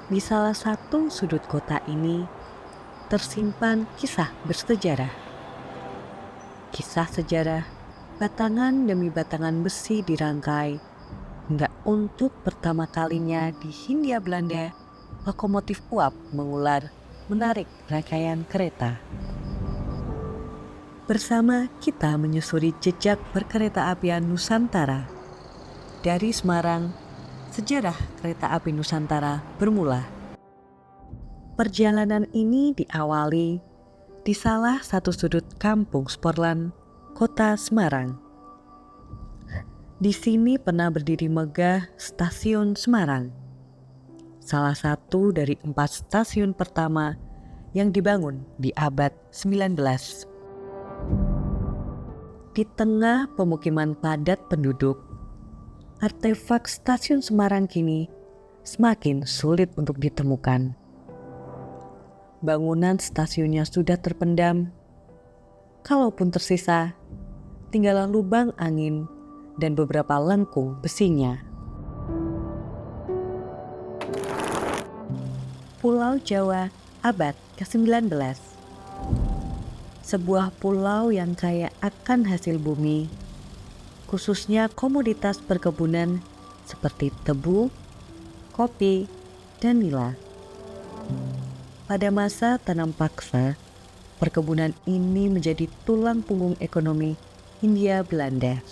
Di salah satu sudut kota ini tersimpan kisah bersejarah. Kisah sejarah batangan demi batangan besi dirangkai hingga untuk pertama kalinya di Hindia Belanda lokomotif uap mengular menarik rangkaian kereta. Bersama kita menyusuri jejak perkereta-apian Nusantara. Dari Semarang, sejarah kereta api Nusantara bermula. Perjalanan ini diawali di salah satu sudut kampung Sporlan, kota Semarang. Di sini pernah berdiri megah Stasiun Semarang, salah satu dari 4 stasiun pertama yang dibangun di abad 19. Di tengah pemukiman padat penduduk, artefak Stasiun Semarang kini semakin sulit untuk ditemukan. Bangunan stasiunnya sudah terpendam, kalaupun tersisa, tinggallah lubang angin dan beberapa lengkung besinya. Pulau Jawa abad ke-19. Sebuah pulau yang kaya akan hasil bumi, khususnya komoditas perkebunan seperti tebu, kopi, dan nila. Pada masa tanam paksa, perkebunan ini menjadi tulang punggung ekonomi Hindia Belanda.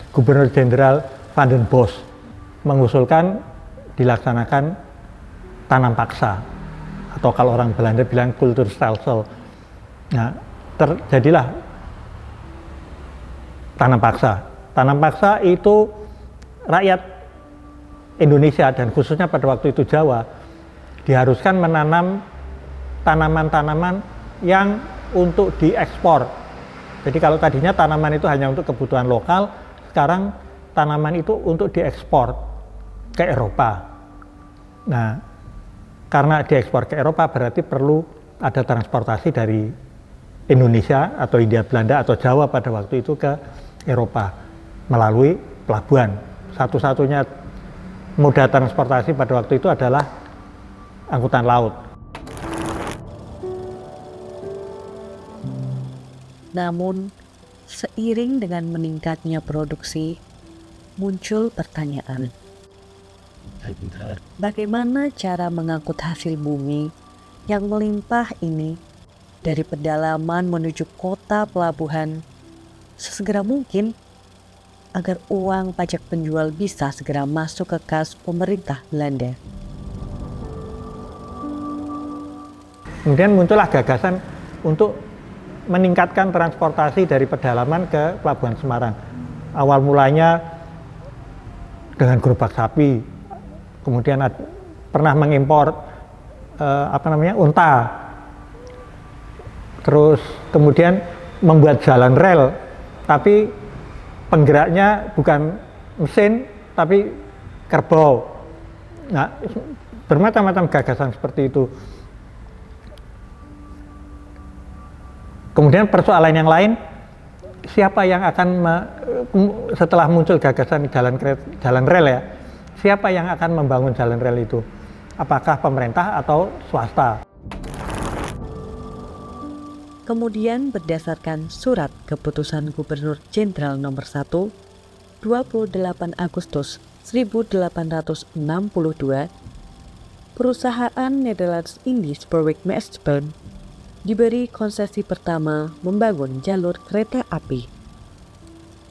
Gubernur Jenderal Van den Bosch mengusulkan dilaksanakan tanam paksa, atau kalau orang Belanda bilang kulturstelsel. Nah, terjadilah tanam paksa. Tanam paksa itu rakyat Indonesia dan khususnya pada waktu itu Jawa diharuskan menanam tanaman-tanaman yang untuk diekspor. Jadi kalau tadinya tanaman itu hanya untuk kebutuhan lokal, sekarang tanaman itu untuk diekspor ke Eropa. Nah, karena diekspor ke Eropa berarti perlu ada transportasi dari Indonesia atau Hindia Belanda atau Jawa pada waktu itu ke Eropa melalui pelabuhan. Satu-satunya moda transportasi pada waktu itu adalah angkutan laut. Namun, seiring dengan meningkatnya produksi, muncul pertanyaan. Bagaimana cara mengangkut hasil bumi yang melimpah ini dari pedalaman menuju kota pelabuhan sesegera mungkin agar uang pajak penjual bisa segera masuk ke kas pemerintah Belanda? Kemudian muncullah gagasan untuk meningkatkan transportasi dari pedalaman ke Pelabuhan Semarang. Awal mulanya dengan gerobak sapi, kemudian pernah mengimpor unta, terus kemudian membuat jalan rel, tapi penggeraknya bukan mesin tapi kerbau. Nah, bermacam-macam gagasan seperti itu. Kemudian persoalan yang lain, siapa yang akan setelah muncul gagasan jalan rel ya, siapa yang akan membangun jalan rel itu? Apakah pemerintah atau swasta? Kemudian berdasarkan surat keputusan Gubernur Jenderal nomor 1 28 Agustus 1862, perusahaan Nederlands Indisch Spoorwegmaatschappij diberi konsesi pertama membangun jalur kereta api.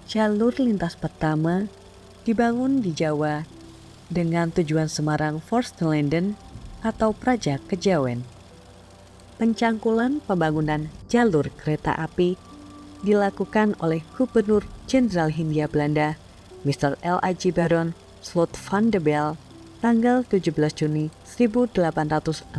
Jalur lintas pertama dibangun di Jawa dengan tujuan Semarang Forstenlanden atau Praja Kejawen. Pencangkulan pembangunan jalur kereta api dilakukan oleh Gubernur Jenderal Hindia Belanda, Mr. L.I.J. Baron Slot van de Bel, tanggal 17 Juni 1864.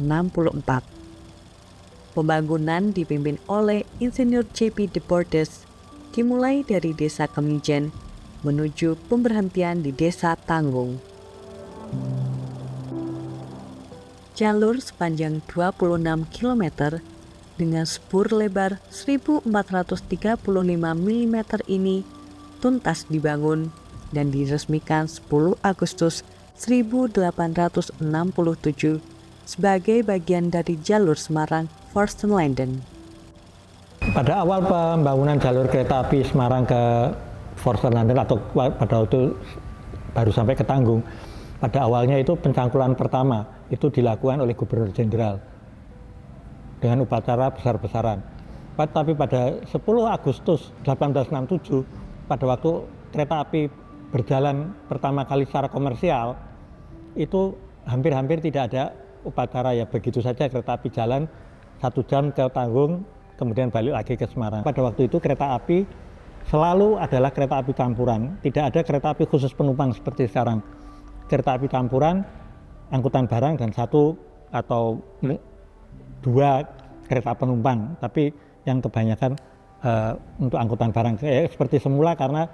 Pembangunan dipimpin oleh Insinyur J.P. de Bordes, dimulai dari Desa Kemijen menuju pemberhentian di Desa Tanggung. Jalur sepanjang 26 km dengan spur lebar 1435 mm ini tuntas dibangun dan diresmikan 10 Agustus 1867 sebagai bagian dari jalur Semarang-Forstenlanden. Pada awal pembangunan jalur kereta api Semarang ke Forstenlanden atau pada waktu baru sampai ke Tanggung, pada awalnya itu pencangkulan pertama itu dilakukan oleh Gubernur Jenderal dengan upacara besar-besaran. Tapi pada 10 Agustus 1867, pada waktu kereta api berjalan pertama kali secara komersial, itu hampir-hampir tidak ada upacara, ya begitu saja kereta api jalan 1 jam ke Tanggung, kemudian balik lagi ke Semarang. Pada waktu itu kereta api selalu adalah kereta api campuran, tidak ada kereta api khusus penumpang seperti sekarang. Kereta api campuran, angkutan barang, dan 1 atau 2 kereta penumpang, tapi yang kebanyakan untuk angkutan barang. Seperti semula, karena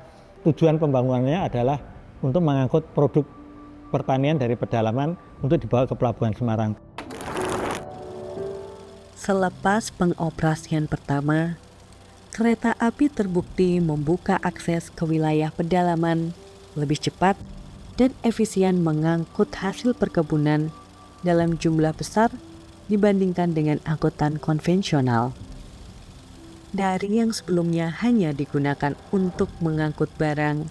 tujuan pembangunannya adalah untuk mengangkut produk pertanian dari pedalaman untuk dibawa ke Pelabuhan Semarang. Selepas pengoperasian pertama, kereta api terbukti membuka akses ke wilayah pedalaman lebih cepat dan efisien mengangkut hasil perkebunan dalam jumlah besar dibandingkan dengan angkutan konvensional. Dari yang sebelumnya hanya digunakan untuk mengangkut barang,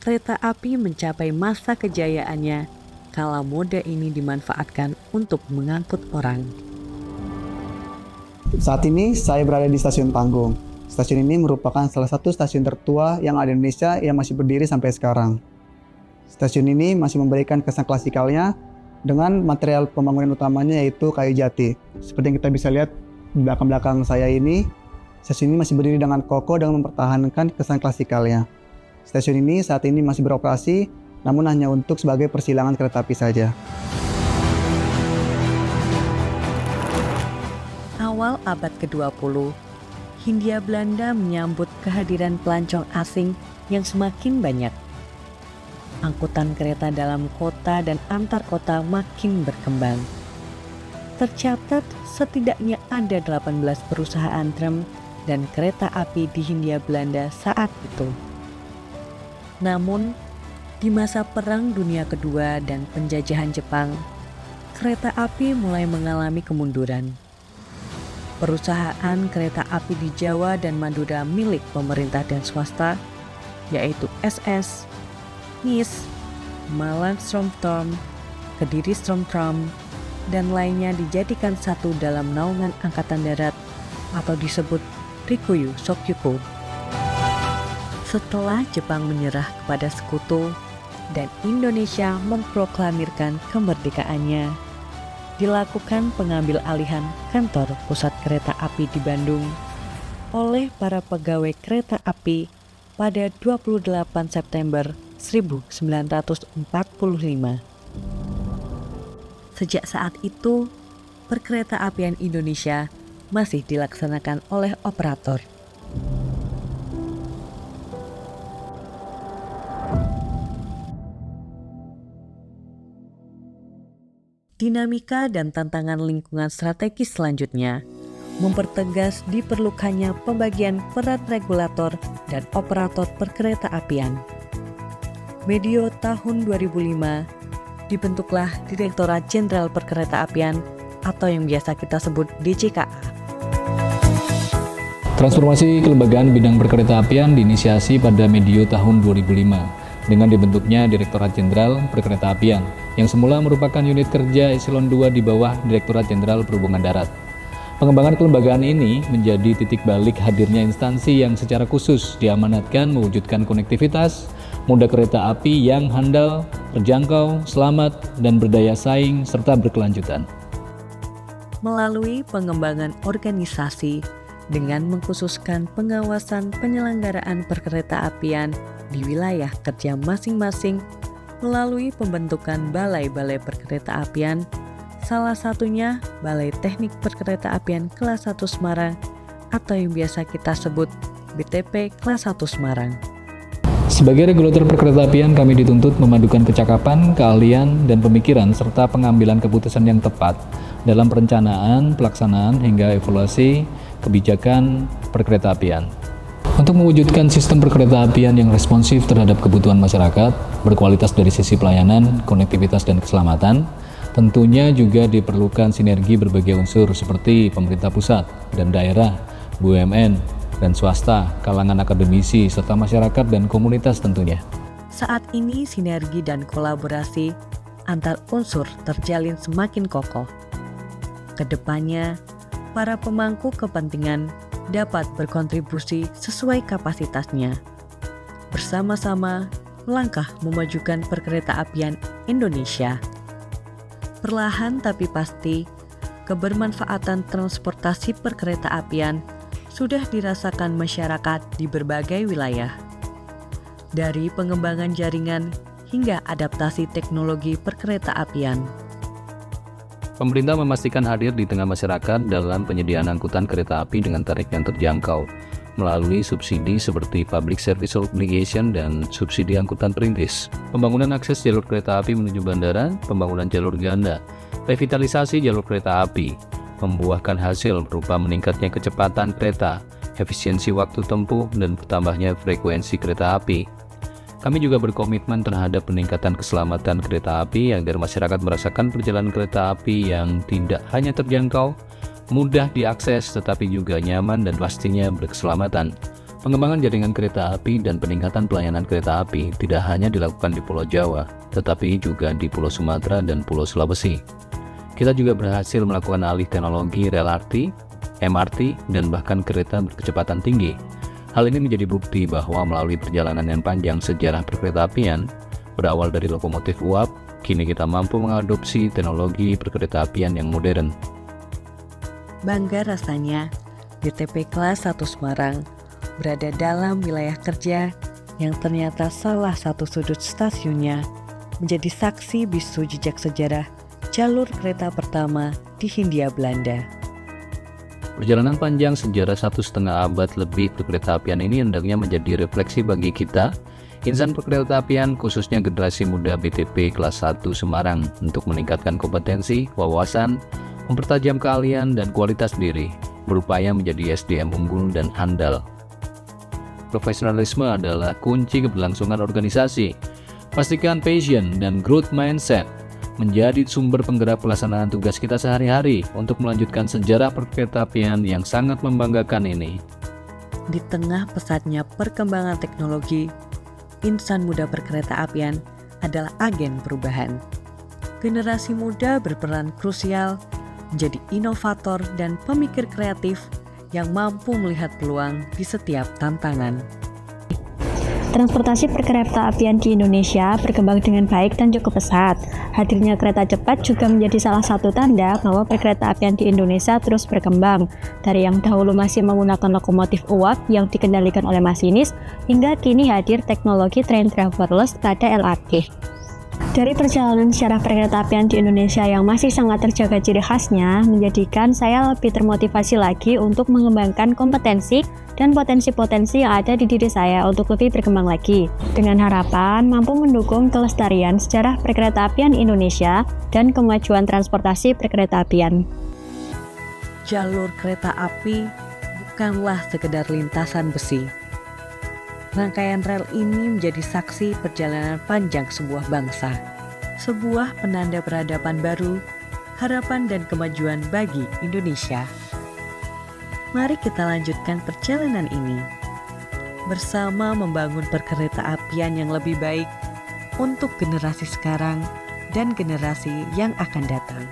kereta api mencapai masa kejayaannya kala mode ini dimanfaatkan untuk mengangkut orang. Saat ini saya berada di Stasiun Tanggung. Stasiun ini merupakan salah satu stasiun tertua yang ada di Indonesia yang masih berdiri sampai sekarang. Stasiun ini masih memberikan kesan klasikalnya dengan material pembangunan utamanya yaitu kayu jati. Seperti yang kita bisa lihat di belakang-belakang saya ini, stasiun ini masih berdiri dengan kokoh dan mempertahankan kesan klasikalnya. Stasiun ini saat ini masih beroperasi, namun hanya untuk sebagai persilangan kereta api saja. Awal abad ke-20, Hindia Belanda menyambut kehadiran pelancong asing yang semakin banyak. Angkutan kereta dalam kota dan antar kota makin berkembang. Tercatat setidaknya ada 18 perusahaan tram dan kereta api di Hindia Belanda saat itu. Namun, di masa Perang Dunia Kedua dan penjajahan Jepang, kereta api mulai mengalami kemunduran. Perusahaan kereta api di Jawa dan Madura milik pemerintah dan swasta, yaitu SS, NIS, Malang Stromtram, Kediri Stromtram, dan lainnya dijadikan satu dalam naungan Angkatan Darat atau disebut Rikuyu Shokyuku. Setelah Jepang menyerah kepada sekutu dan Indonesia memproklamirkan kemerdekaannya, dilakukan pengambil alihan kantor pusat kereta api di Bandung oleh para pegawai kereta api pada 28 September 1945. Sejak saat itu, perkereta-apian Indonesia masih dilaksanakan oleh operator. Dinamika dan tantangan lingkungan strategis selanjutnya mempertegas diperlukannya pembagian peran regulator dan operator perkereta-apian. Medio tahun 2005, dibentuklah Direktorat Jenderal Perkereta-apian atau yang biasa kita sebut DJKA. Transformasi kelembagaan bidang perkereta-apian diinisiasi pada medio tahun 2005 dengan dibentuknya Direktorat Jenderal Perkereta-apian yang semula merupakan unit kerja eselon 2 di bawah Direktorat Jenderal Perhubungan Darat. Pengembangan kelembagaan ini menjadi titik balik hadirnya instansi yang secara khusus diamanatkan mewujudkan konektivitas, moda kereta api yang handal, terjangkau, selamat, dan berdaya saing serta berkelanjutan. Melalui pengembangan organisasi dengan mengkhususkan pengawasan penyelenggaraan perkereta-apian di wilayah kerja masing-masing melalui pembentukan balai-balai perkereta-apian, salah satunya Balai Teknik Perkereta-apian Kelas 1 Semarang atau yang biasa kita sebut BTP Kelas 1 Semarang. Sebagai regulator perkereta-apian, kami dituntut memadukan kecakapan, keahlian, dan pemikiran serta pengambilan keputusan yang tepat dalam perencanaan, pelaksanaan, hingga evaluasi kebijakan perkereta-apian. Untuk mewujudkan sistem perkeretaapian yang responsif terhadap kebutuhan masyarakat, berkualitas dari sisi pelayanan, konektivitas, dan keselamatan, tentunya juga diperlukan sinergi berbagai unsur seperti pemerintah pusat dan daerah, BUMN, dan swasta, kalangan akademisi, serta masyarakat dan komunitas tentunya. Saat ini sinergi dan kolaborasi antar unsur terjalin semakin kokoh. Kedepannya, para pemangku kepentingan dapat berkontribusi sesuai kapasitasnya. Bersama-sama melangkah memajukan perkeretaapian Indonesia. Perlahan tapi pasti, kebermanfaatan transportasi perkeretaapian sudah dirasakan masyarakat di berbagai wilayah. Dari pengembangan jaringan hingga adaptasi teknologi perkeretaapian. Pemerintah memastikan hadir di tengah masyarakat dalam penyediaan angkutan kereta api dengan tarif yang terjangkau melalui subsidi seperti Public Service Obligation dan subsidi angkutan perintis, pembangunan akses jalur kereta api menuju bandara, pembangunan jalur ganda, revitalisasi jalur kereta api, membuahkan hasil berupa meningkatnya kecepatan kereta, efisiensi waktu tempuh, dan bertambahnya frekuensi kereta api. Kami juga berkomitmen terhadap peningkatan keselamatan kereta api agar masyarakat merasakan perjalanan kereta api yang tidak hanya terjangkau, mudah diakses, tetapi juga nyaman dan pastinya berkeselamatan. Pengembangan jaringan kereta api dan peningkatan pelayanan kereta api tidak hanya dilakukan di Pulau Jawa, tetapi juga di Pulau Sumatera dan Pulau Sulawesi. Kita juga berhasil melakukan alih teknologi LRT, MRT, dan bahkan kereta berkecepatan tinggi. Hal ini menjadi bukti bahwa melalui perjalanan yang panjang sejarah perkeretaapian, berawal dari lokomotif uap, kini kita mampu mengadopsi teknologi perkeretaapian yang modern. Bangga rasanya, DTP Kelas 1 Semarang berada dalam wilayah kerja yang ternyata salah satu sudut stasiunnya menjadi saksi bisu jejak sejarah jalur kereta pertama di Hindia Belanda. Perjalanan panjang sejarah 1,5 abad lebih perkeretaapian ini hendaknya menjadi refleksi bagi kita, insan perkeretaapian khususnya generasi muda BTP Kelas 1 Semarang untuk meningkatkan kompetensi, wawasan, mempertajam keahlian dan kualitas diri, berupaya menjadi SDM unggul dan handal. Profesionalisme adalah kunci keberlangsungan organisasi. Pastikan passion dan growth mindset menjadi sumber penggerak pelaksanaan tugas kita sehari-hari untuk melanjutkan sejarah perkeretaapian yang sangat membanggakan ini. Di tengah pesatnya perkembangan teknologi, insan muda perkeretaapian adalah agen perubahan. Generasi muda berperan krusial menjadi inovator dan pemikir kreatif yang mampu melihat peluang di setiap tantangan. Transportasi perkeretaapian di Indonesia berkembang dengan baik dan cukup pesat. Hadirnya kereta cepat juga menjadi salah satu tanda bahwa perkeretaapian di Indonesia terus berkembang. Dari yang dahulu masih menggunakan lokomotif uap yang dikendalikan oleh masinis, hingga kini hadir teknologi train driverless pada LRT. Dari perjalanan sejarah perkeretaapian di Indonesia yang masih sangat terjaga ciri khasnya, menjadikan saya lebih termotivasi lagi untuk mengembangkan kompetensi dan potensi-potensi yang ada di diri saya untuk lebih berkembang lagi, dengan harapan mampu mendukung kelestarian sejarah perkeretaapian Indonesia dan kemajuan transportasi perkeretaapian. Jalur kereta api bukanlah sekedar lintasan besi. Rangkaian rel ini menjadi saksi perjalanan panjang sebuah bangsa, sebuah penanda peradaban baru, harapan dan kemajuan bagi Indonesia. Mari kita lanjutkan perjalanan ini bersama membangun perkeretaapian yang lebih baik untuk generasi sekarang dan generasi yang akan datang.